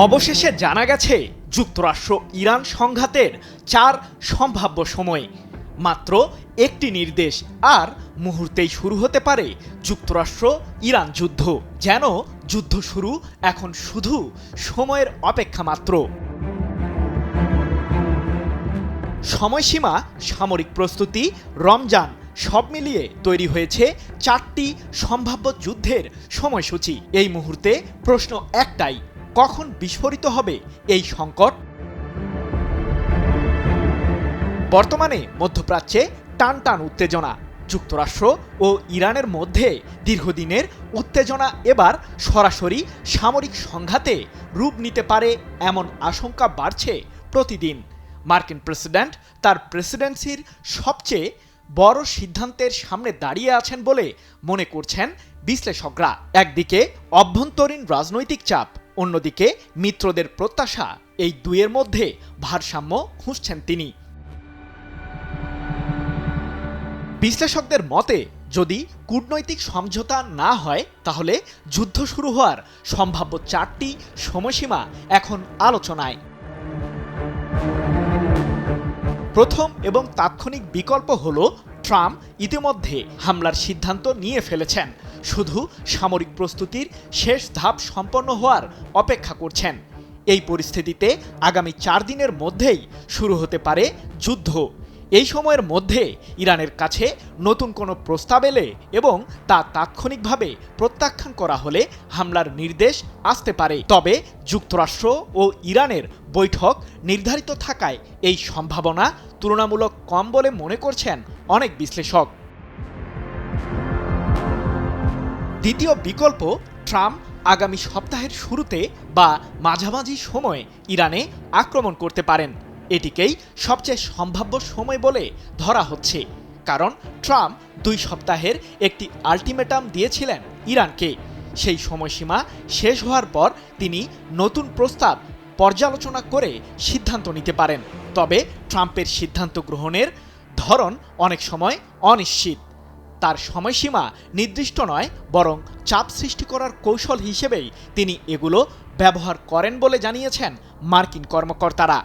অবশেষে জানা গেছে যুক্তরাষ্ট্র ইরান সংঘাতের 4 সম্ভাব্য সময়। মাত্র একটি নির্দেশ আর মুহূর্তেই শুরু হতে পারে যুক্তরাষ্ট্র ইরান যুদ্ধ। যেন যুদ্ধ শুরু এখন শুধু সময়ের অপেক্ষা মাত্র। সময়সীমা, সামরিক প্রস্তুতি, রমজান সব মিলিয়ে তৈরি হয়েছে 4টি সম্ভাব্য যুদ্ধের সময়সূচি। এই মুহূর্তে প্রশ্ন একটাই, কখন বিস্ফোরিত হবে এই সংকট? বর্তমানে মধ্যপ্রাচ্যে টান টান উত্তেজনা। যুক্তরাষ্ট্র ও ইরানের মধ্যে দীর্ঘদিনের উত্তেজনা এবার সরাসরি সামরিক সংঘাতে রূপ নিতে পারে এমন আশঙ্কা বাড়ছে প্রতিদিন। মার্কিন প্রেসিডেন্ট তার প্রেসিডেন্সির সবচেয়ে বড় সিদ্ধান্তের সামনে দাঁড়িয়ে আছেন বলে মনে করছেন বিশ্লেষকরা। একদিকে অভ্যন্তরীণ রাজনৈতিক চাপ, অন্যদিকে মিত্রদের প্রত্যাশা, এই দুইয়ের মধ্যে ভারসাম্য খুঁজছেন তিনি। বিশ্লেষকদের মতে যদি কূটনৈতিক সমঝোতা না হয় তাহলে যুদ্ধ শুরু হওয়ার সম্ভাব্য 4টি সময়সীমা এখন আলোচনায়। প্রথম এবং তাৎক্ষণিক বিকল্প হল ট্রাম্প ইতিমধ্যে হামলার সিদ্ধান্ত নিয়ে ফেলেছেন, শুধু সামরিক প্রস্তুতির শেষ ধাপ সম্পন্ন হওয়ার অপেক্ষা করছেন। এই পরিস্থিতিতে আগামী 4 দিনের মধ্যেই শুরু হতে পারে যুদ্ধ। এই সময়ের মধ্যে ইরানের কাছে নতুন কোনো প্রস্তাব এলে এবং তা তাৎক্ষণিকভাবে প্রত্যাখ্যান করা হলে হামলার নির্দেশ আসতে পারে। তবে যুক্তরাষ্ট্র ও ইরানের বৈঠক নির্ধারিত থাকায় এই সম্ভাবনা তুলনামূলক কম বলে মনে করছেন অনেক বিশ্লেষক। দ্বিতীয় বিকল্প, ট্রাম্প আগামী সপ্তাহের শুরুতে বা মাঝামাঝি সময়ে ইরানে আক্রমণ করতে পারেন। এটিকেই সবচেয়ে সম্ভাব্য সময় বলে ধরা হচ্ছে, কারণ ট্রাম্প 2 সপ্তাহের একটি আল্টিমেটাম দিয়েছিলেন ইরানকে। সেই সময়সীমা শেষ হওয়ার পর তিনি নতুন প্রস্তাব পর্যালোচনা করে সিদ্ধান্ত নিতে পারেন। তবে ট্রাম্পের সিদ্ধান্ত গ্রহণের ধরন অনেক সময় অনিশ্চিত। তার সময়সীমা নির্দিষ্ট নয়, বরং চাপ সৃষ্টি করার কৌশল হিসেবেই তিনি এগুলো ব্যবহার করেন বলে জানিয়েছেন মার্কিন কর্মকর্তারা।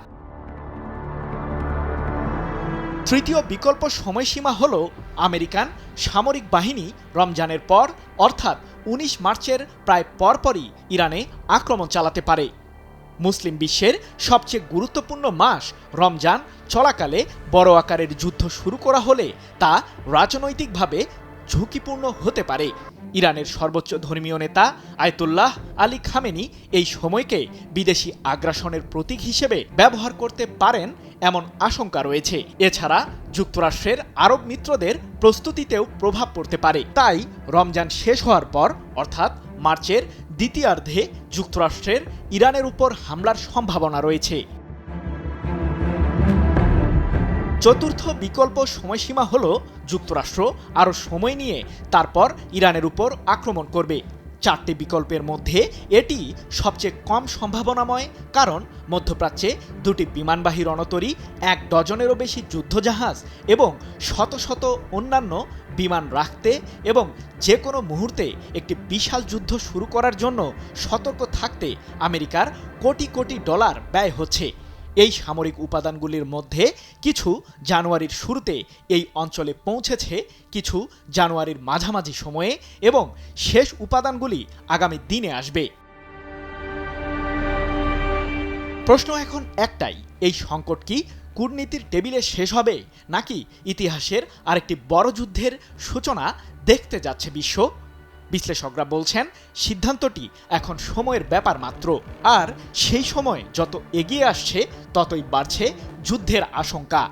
তৃতীয় বিকল্প সময়সীমা হল আমেরিকান সামরিক বাহিনী রমজানের পর অর্থাৎ 19 মার্চের প্রায় পরপরই ইরানে আক্রমণ চালাতে পারে। মুসলিম বিশ্বের সবচেয়ে গুরুত্বপূর্ণ মাস রমজান চলাকালে বড় আকারের যুদ্ধ শুরু করা হলে তা রাজনৈতিকভাবে ঝুঁকিপূর্ণ হতে পারে। ইরানের সর্বোচ্চ ধর্মীয় নেতা আয়াতুল্লাহ আলী খামেনি এই সময়কে বিদেশি আগ্রাসনের প্রতীক হিসেবে ব্যবহার করতে পারেন এমন আশঙ্কা রয়েছে। এছাড়া যুক্তরাষ্ট্রের আরব মিত্রদের প্রস্তুতিতেও প্রভাব পড়তে পারে। তাই রমজান শেষ হওয়ার পর অর্থাৎ মার্চের দ্বিতীয়ার্ধে যুক্তরাষ্ট্রের ইরানের উপর হামলার সম্ভাবনা রয়েছে। চতুর্থ বিকল্প সময়সীমা হল যুক্তরাষ্ট্র আরও সময় নিয়ে তারপর ইরানের উপর আক্রমণ করবে। 4টি বিকল্পের মধ্যে এটি সবচেয়ে কম সম্ভাবনাময়, কারণ মধ্যপ্রাচ্যে 2টি বিমানবাহী রণতরী, 1 ডজনেরও বেশি যুদ্ধজাহাজ এবং শত শত অন্যান্য বিমান রাখতে এবং যে কোনো মুহূর্তে একটি বিশাল যুদ্ধ শুরু করার জন্য সতর্ক থাকতে আমেরিকার কোটি কোটি ডলার ব্যয় হচ্ছে। এই সামরিক উপাদানগুলির মধ্যে কিছু জানুয়ারির শুরুতে এই অঞ্চলে পৌঁছেছে, কিছু জানুয়ারির মাঝামাঝি সময়ে এবং শেষ উপাদানগুলি আগামী দিনে আসবে। প্রশ্ন এখন একটাই, এই সংকট কি কূটনীতির টেবিলে শেষ হবে, নাকি ইতিহাসের আরেকটি বড় যুদ্ধের সূচনা দেখতে যাচ্ছে বিশ্ব? বিশ্লেষকরা বলছেন সিদ্ধান্তটি এখন সময়ের ব্যাপার মাত্র, আর সেই সময় যত এগিয়ে আসছে ততই বাড়ছে যুদ্ধের আশঙ্কা।